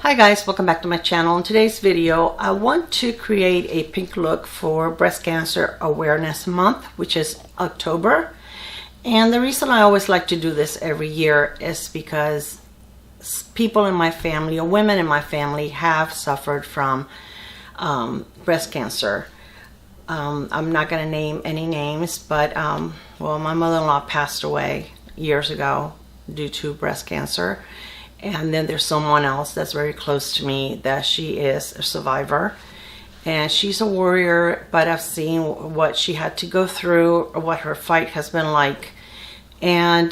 Hi guys, welcome back to my channel. In today's video, I want to create a pink look for Breast Cancer Awareness Month, which is October. And the reason I always like to do this every year is because people in my family, or women in my family, have suffered from breast cancer. I'm not going to name any names, but well, my mother-in-law passed away years ago due to breast cancer. And then there's someone else that's very close to me that she is a survivor. And she's a warrior, but I've seen what she had to go through, or what her fight has been like. And,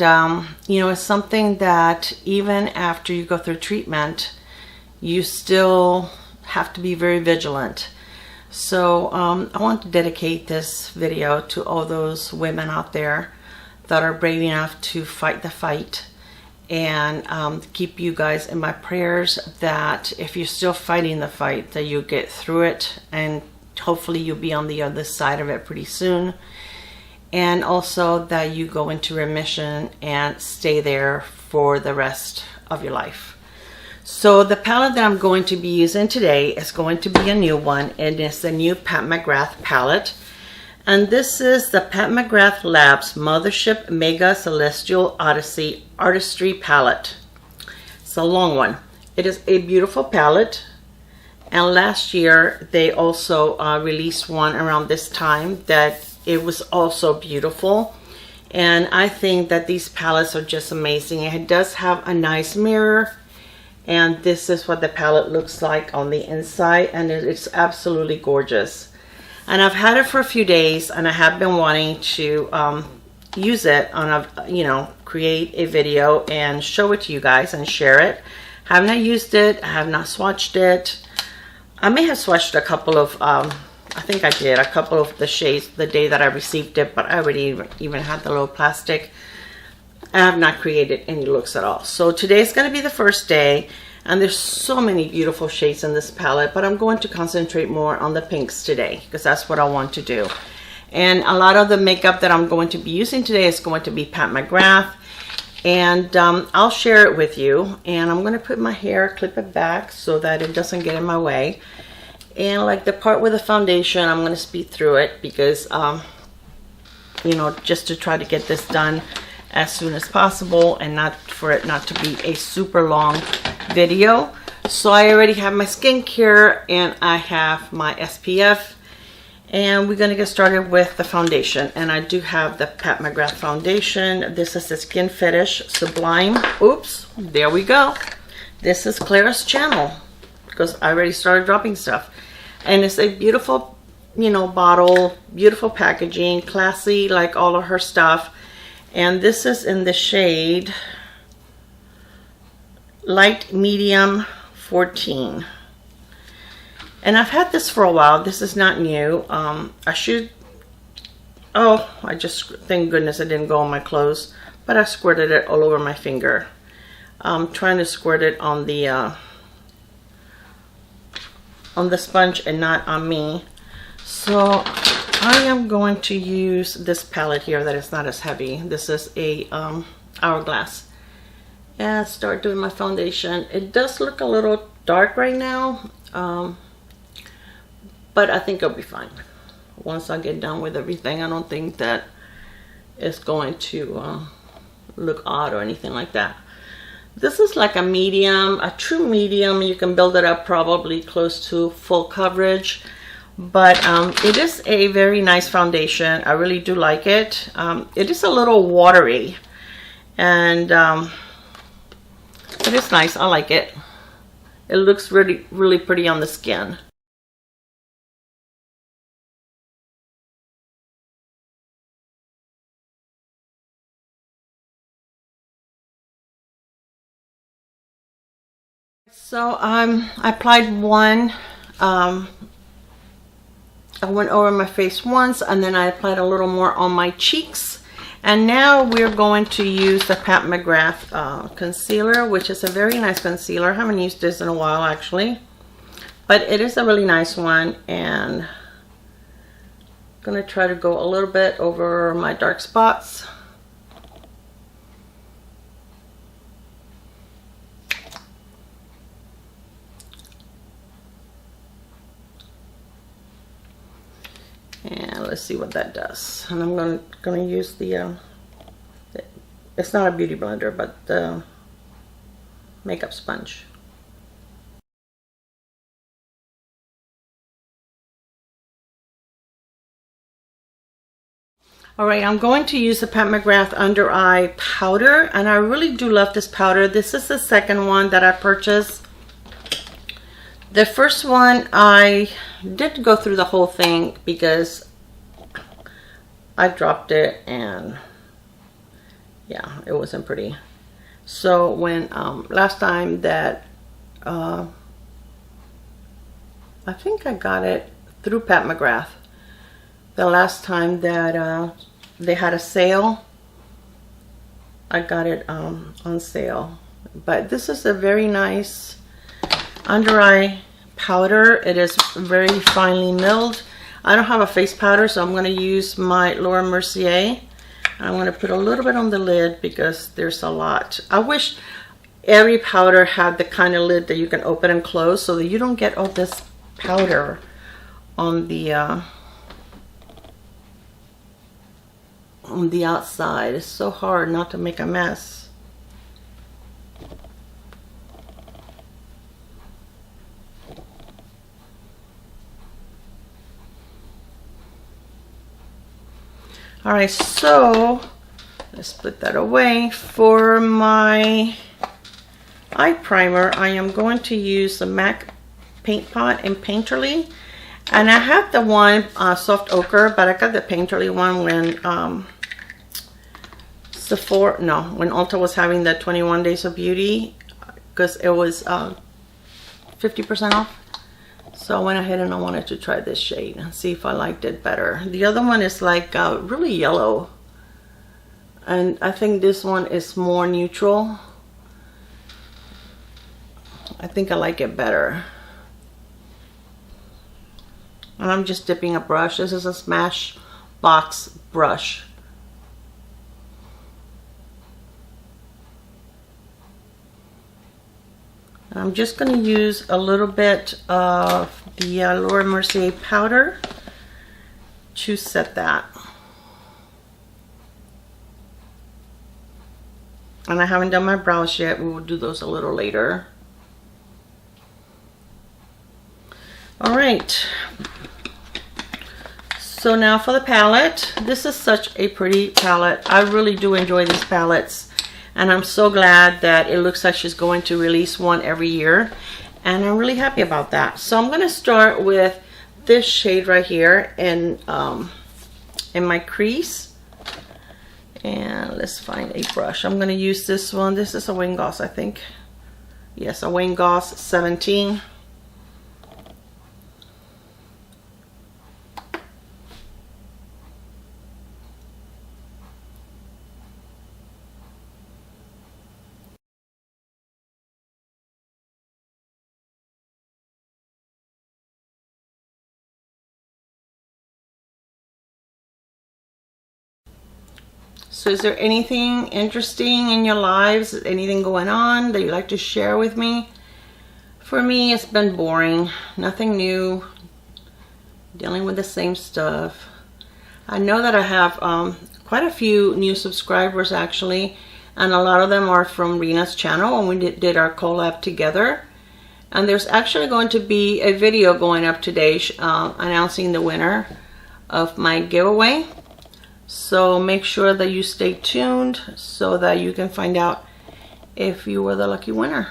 you know, it's something that even after you go through treatment, you still have to be very vigilant. So I want to dedicate this video to all those women out there that are brave enough to fight the fight. And keep you guys in my prayers that if you're still fighting the fight, that you get through it, and hopefully you'll be on the other side of it pretty soon. And also that you go into remission and stay there for the rest of your life. So the palette that I'm going to be using today is going to be a new one, and it's the new Pat McGrath palette. And this is the Pat McGrath Labs Mothership Mega Celestial Odyssey Artistry palette. It's a long one. It is a beautiful palette. And last year they also released one around this time that it was also beautiful. And I think that these palettes are just amazing. It does have a nice mirror. And this is what the palette looks like on the inside. And it's absolutely gorgeous. And I've had it for a few days, and I have been wanting to use it on a, you know, create a video and show it to you guys and share it. Have not used it. I have not swatched it. I may have swatched a couple of, I think I did, a couple of the shades the day that I received it, but I already even had the little plastic. I have not created any looks at all. So today's going to be the first day. And there's so many beautiful shades in this palette, but I'm going to concentrate more on the pinks today because that's what I want to do. And a lot of the makeup that I'm going to be using today is going to be Pat McGrath. And I'll share it with you. And I'm going to put my hair, clip it back so that it doesn't get in my way. And like the part with the foundation, I'm going to speed through it because, you know, just to try to get this done as soon as possible and not for it not to be a super long video. So I already have my skincare and I have my SPF, and we're going to get started with the foundation. And I do have the Pat McGrath foundation. This is the Skin Fetish Sublime. Oops, there we go. This is Clara's channel because I already started dropping stuff. And it's a beautiful, you know, bottle, beautiful packaging, classy like all of her stuff. And this is in the shade Light Medium 14. And I've had this for a while. This is not new. I should, oh, I just, thank goodness it didn't go on my clothes, but I squirted it all over my finger. I'm trying to squirt it on the sponge and not on me. So I am going to use this palette here that is not as heavy. This is a Hourglass. And start doing my foundation. It does look a little dark right now, but I think it'll be fine. Once I get done with everything, I don't think that it's going to look odd or anything like that. This is like a medium, a true medium. You can build it up probably close to full coverage. But it is a very nice foundation. I really do like it. It is a little watery. And it is nice. I like it. It looks really, really pretty on the skin. So I applied one. I went over my face once, and then I applied a little more on my cheeks. And now we're going to use the Pat McGrath concealer, which is a very nice concealer. I haven't used this in a while actually, but it is a really nice one. And I'm gonna try to go a little bit over my dark spots. let's see what that does. And I'm gonna use it's not a beauty blender, but the makeup sponge. All right, I'm going to use the Pat McGrath Under Eye Powder, and I really do love this powder. This is the second one that I purchased. The first one, I didn't go through the whole thing because I dropped it and yeah, it wasn't pretty. So when last time that I think I got it through Pat McGrath. The last time that they had a sale, I got it on sale. But this is a very nice under eye powder. It is very finely milled. I don't have a face powder, so I'm going to use my Laura Mercier. I'm going to put a little bit on the lid because there's a lot. I wish every powder had the kind of lid that you can open and close so that you don't get all this powder on the outside. It's so hard not to make a mess. All right, so let's put that away. For my eye primer, I am going to use the MAC Paint Pot in Painterly. And I have the one soft ochre, but I got the Painterly one when when Ulta was having the 21 Days of Beauty, because it was 50% off. So I went ahead and I wanted to try this shade and see if I liked it better. The other one is like really yellow, and I think this one is more neutral. I think I like it better. And I'm just dipping a brush. This is a Smashbox brush. I'm just going to use a little bit of the Laura Mercier powder to set that. And I haven't done my brows yet. We will do those a little later. All right. So now for the palette. This is such a pretty palette. I really do enjoy these palettes. And I'm so glad that it looks like she's going to release one every year. And I'm really happy about that. So I'm going to start with this shade right here in my crease. And let's find a brush. I'm going to use this one. This is a Wayne Goss, I think. Yes, a Wayne Goss 17. So is there anything interesting in your lives, anything going on that you'd like to share with me? For me, it's been boring, nothing new, dealing with the same stuff. I know that I have quite a few new subscribers actually, and a lot of them are from Rena's channel, and we did our collab together. And there's actually going to be a video going up today announcing the winner of my giveaway. So make sure that you stay tuned so that you can find out if you were the lucky winner.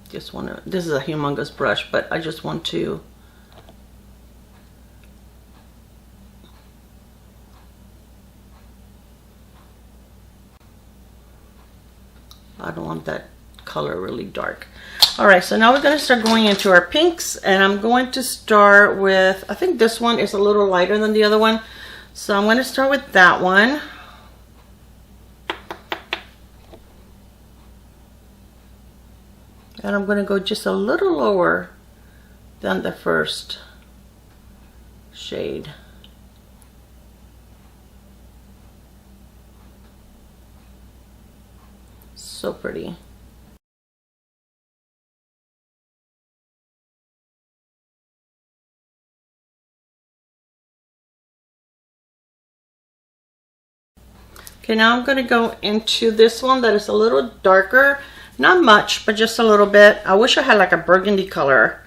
Just want to, this is a humongous brush, but I just want to I don't want that color really dark. All right, so now we're going to start going into our pinks, and I'm going to start with, I think this one is a little lighter than the other one, so I'm going to start with that one. And I'm going to go just a little lower than the first shade. So pretty. Okay, now I'm going to go into this one that is a little darker. Not much, but just a little bit. I wish I had like a burgundy color.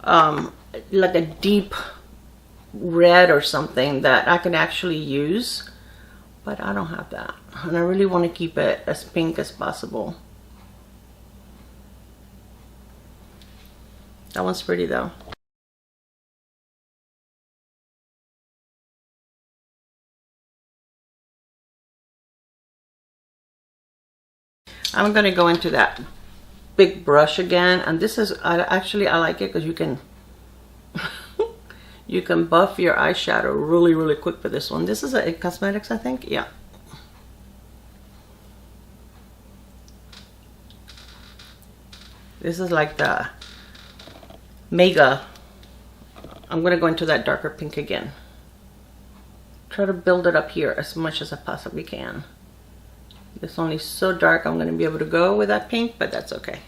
Like a deep red or something that I can actually use. But I don't have that. And I really want to keep it as pink as possible. That one's pretty though. I'm going to go into that big brush again, and this is actually I like it because you can you can buff your eyeshadow really quick with this one. This is a cosmetics, I think. Yeah. This is like the mega. I'm going to go into that darker pink again. Try to build it up here as much as I possibly can. It's only so dark I'm going to be able to go with that pink, but that's okay.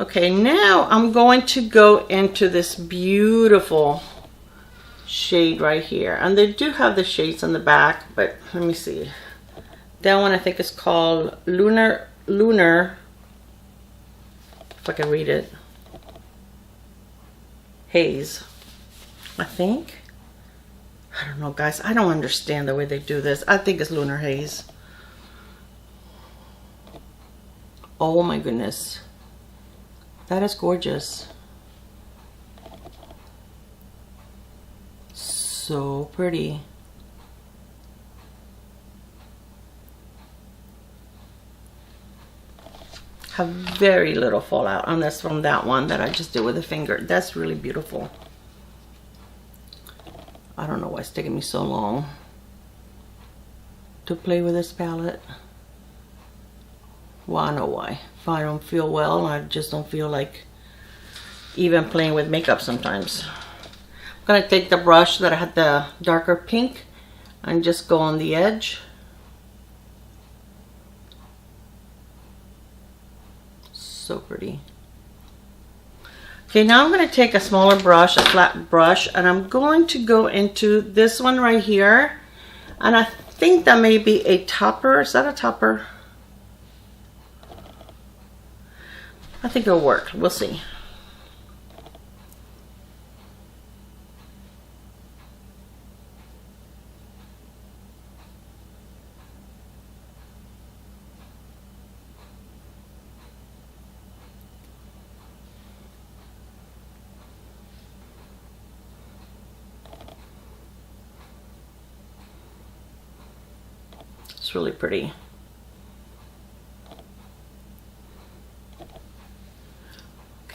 Okay, now I'm going to go into this beautiful shade right here. And they do have the shades on the back, but let me see. That one I think is called Lunar, if I can read it. Haze, I think. I don't know, guys. I don't understand the way they do this. I think it's Lunar Haze. Oh my goodness. That is gorgeous. So pretty. Have very little fallout on this from that one that I just did with a finger. That's really beautiful. I don't know why it's taking me so long to play with this palette. Well, I know why. If I don't feel well, I just don't feel like even playing with makeup sometimes. I'm going to take the brush that I had the darker pink and just go on the edge. So pretty. Okay, now I'm going to take a smaller brush, a flat brush, and I'm going to go into this one right here. And I think that may be a topper. Is that a topper? I think it'll work. We'll see. It's really pretty.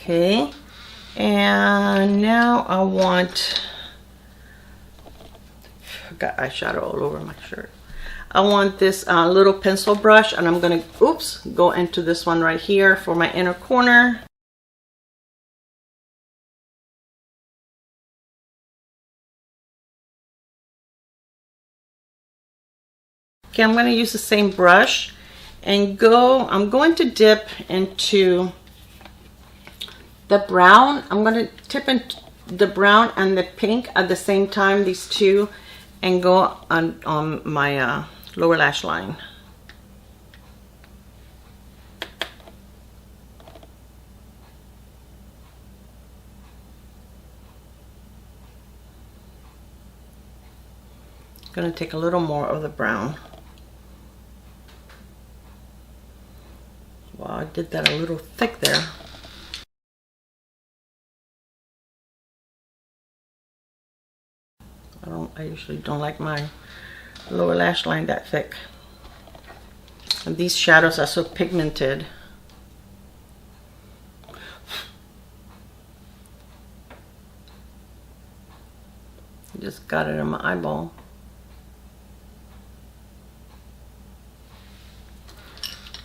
Okay, and now I got eyeshadow all over my shirt. I want this little pencil brush, and I'm gonna, go into this one right here for my inner corner. Okay, I'm gonna use the same brush and I'm going to dip into the brown. I'm going to tip into the brown and the pink at the same time, these two, and go on my lower lash line. I'm going to take a little more of the brown. Wow, I did that a little thick there. I usually don't like my lower lash line that thick. And these shadows are so pigmented. Just got it in my eyeball.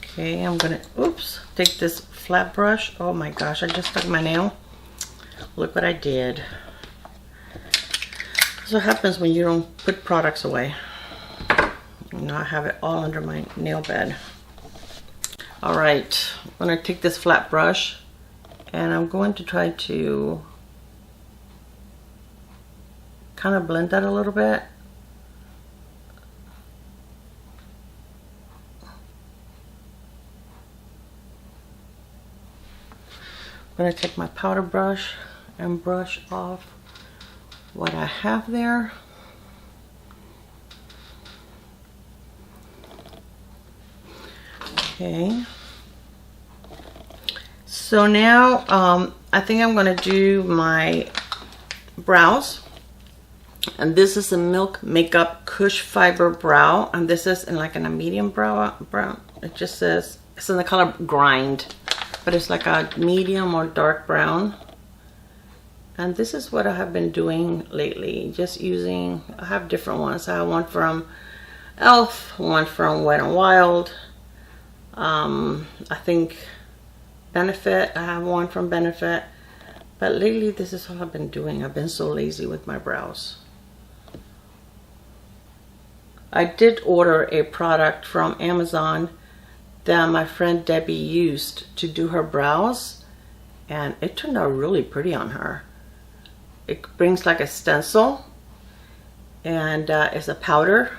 Okay, I'm gonna, take this flat brush. Oh my gosh, I just stuck my nail. Look what I did. That's what happens when you don't put products away. Now I have it all under my nail bed. All right, I'm gonna take this flat brush and I'm going to try to kind of blend that a little bit. I'm going to take my powder brush and brush off what I have there. Okay. So now I think I'm going to do my brows. And this is a Milk Makeup Cush Fiber Brow. And this is in like in a medium brown. It just says, it's in the color Grind. But it's like a medium or dark brown. And this is what I have been doing lately. Just using, I have different ones. I have one from e.l.f., one from Wet n Wild. I think Benefit, I have one from Benefit. But lately this is all I've been doing. I've been so lazy with my brows. I did order a product from Amazon that my friend Debbie used to do her brows, and it turned out really pretty on her. It brings like a stencil, and it's a powder.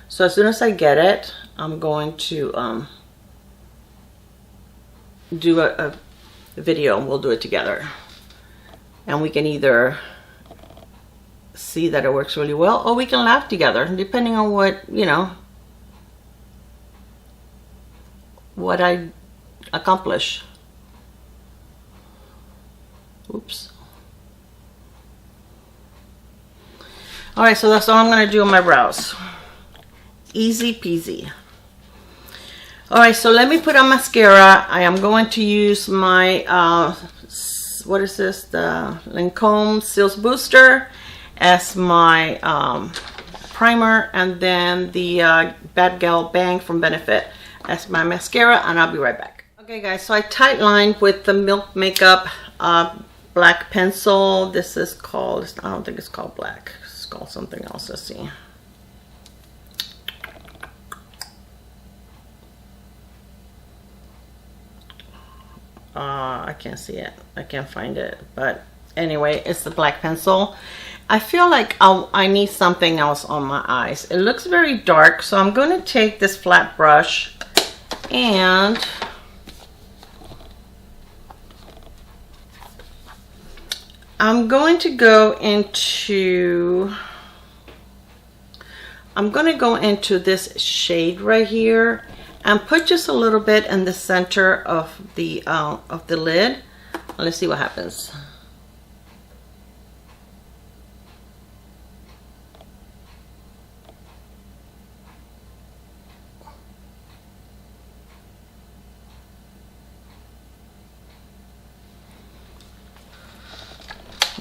So as soon as I get it, I'm going to do a video, and we'll do it together. And we can either see that it works really well, or we can laugh together, depending on what, you know, what I accomplish. Oops. All right, so that's all I'm gonna do on my brows. Easy peasy. All right, so let me put on mascara. I am going to use my, what is this? The Lancome Seals Booster as my primer, and then the Bad Gal Bang from Benefit as my mascara, and I'll be right back. Okay guys, so I tight lined with the Milk Makeup black pencil. This is called, I don't think it's called black. It's called something else. Let's see. I can't see it. I can't find it. But anyway, it's the black pencil. I feel like I need something else on my eyes. It looks very dark, so I'm going to take this flat brush and I'm going to go into this shade right here and put just a little bit in the center of the lid. Let's see what happens.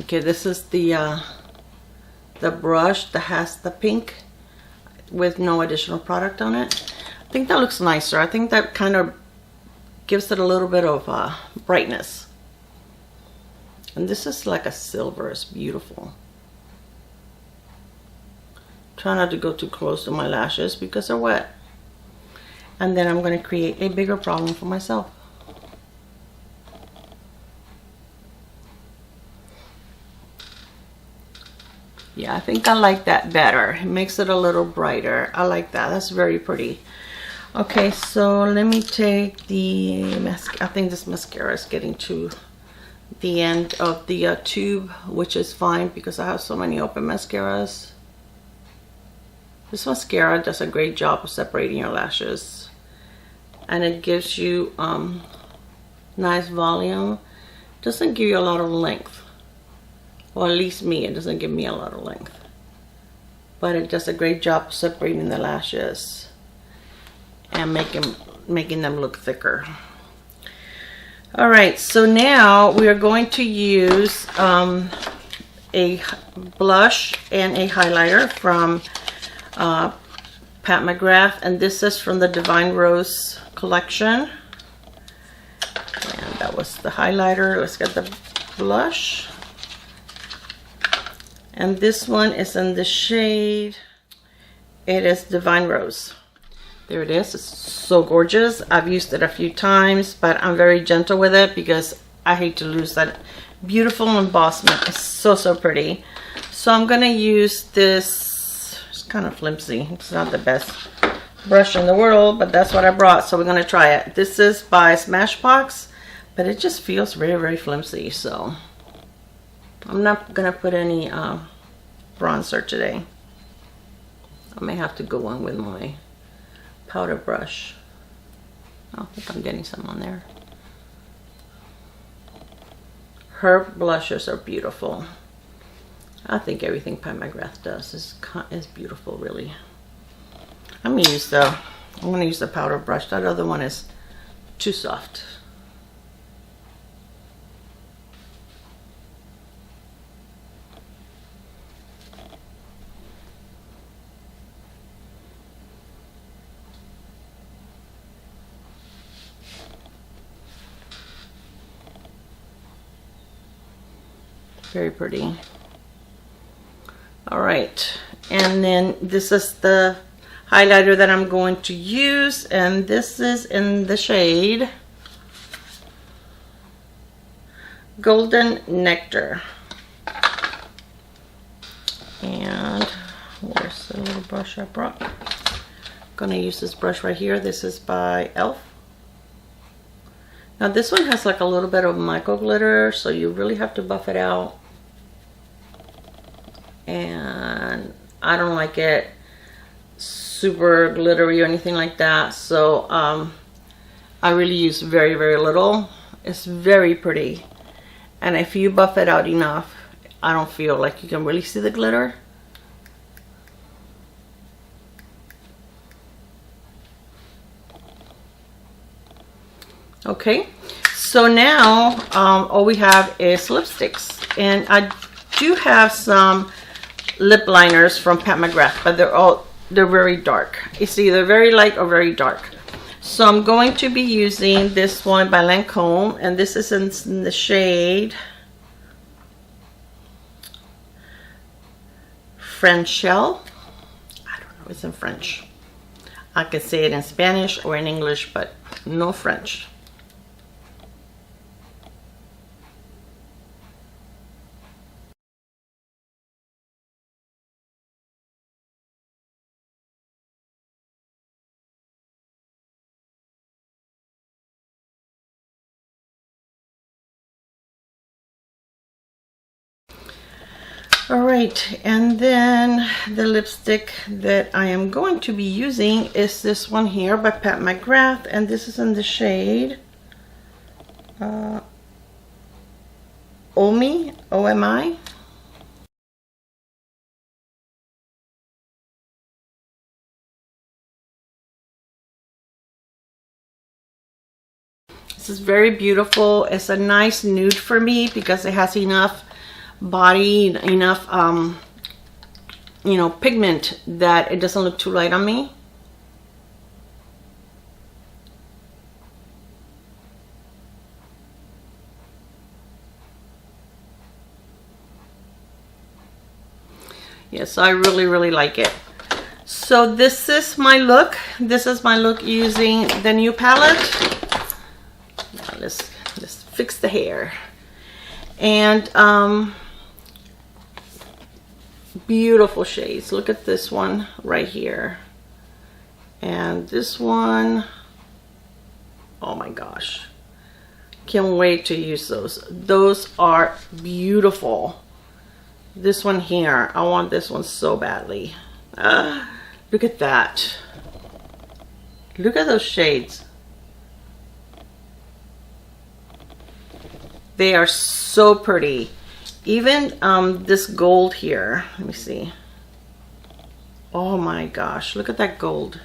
Okay, this is the brush that has the pink with no additional product on it. I think that looks nicer. I think that kind of gives it a little bit of brightness. And this is like a silver. It's beautiful. Try not to go too close to my lashes because they're wet. And then I'm going to create a bigger problem for myself. Yeah, I think I like that better. It makes it a little brighter. I like that. That's very pretty. Okay, so let me take the mascara. I think this mascara is getting to the end of the tube, which is fine because I have so many open mascaras. This mascara does a great job of separating your lashes. And it gives you nice volume. Doesn't give you a lot of length. Well, at least me, it doesn't give me a lot of length. But it does a great job of separating the lashes and making them look thicker. All right, so now we are going to use a blush and a highlighter from Pat McGrath, and this is from the Devine Rose collection. And that was the highlighter. Let's get the blush. And this one is in the shade It is Devine Rose. There it is. It's so gorgeous. I've used it a few times, but I'm very gentle with it because I hate to lose that beautiful embossment. It's so, so pretty. So I'm going to use this. It's kind of flimsy. It's not the best brush in the world, but that's what I brought. So we're going to try it. This is by Smashbox, but it just feels very, very flimsy. So I'm not going to put any bronzer today. I may have to go on with my powder brush. I think I'm getting some on there. Her blushes are beautiful. I think everything by McGrath does is beautiful, really. I'm gonna use the powder brush. That other one is too soft. Very pretty. All right, and then this is the highlighter that I'm going to use, and this is in the shade Golden Nectar. And where's the little brush I brought? I'm gonna use this brush right here. This is by e.l.f. Now this one has like a little bit of micro glitter, so you really have to buff it out. And I don't like it super glittery or anything like that, so I really use very, very little. It's very pretty, and if you buff it out enough, I don't feel like you can really see the glitter. Okay, so now all we have is lipsticks, and I do have some lip liners from Pat McGrath, but they're very dark. It's either very light or very dark. So I'm going to be using this one by Lancome, and this is in the shade Fraichelle. I don't know, it's in French. I can say it in Spanish or in English, but no French. All right, and then the lipstick that I am going to be using is this one here by Pat McGrath, and this is in the shade Omi, O-M-I. This is very beautiful. It's a nice nude for me because it has enough body, enough you know, pigment that it doesn't look too light on me. Yes, I really, really like it. So this is my look. This is my look using the new palette. Now let's fix the hair. And beautiful shades. Look at this one right here, and this one. Oh my gosh, can't wait to use those. Those are beautiful. This one here, I want this one so badly. Look at that. Look at those shades. They are so pretty. Even this gold here, let me see. Oh my gosh, look at that gold.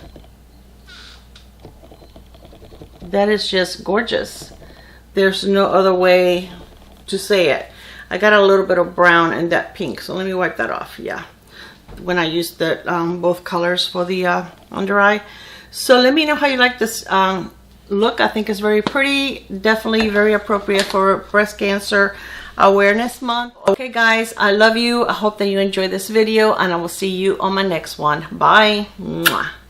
That is just gorgeous. There's no other way to say it. I got a little bit of brown and that pink, so let me wipe that off. Yeah, when I used the both colors for the under eye. So let me know how you like this look. I think it's very pretty, definitely very appropriate for breast cancer. Awareness Month. Okay guys, I love you. I hope that you enjoyed this video, and I will see you on my next one. Bye. Mwah.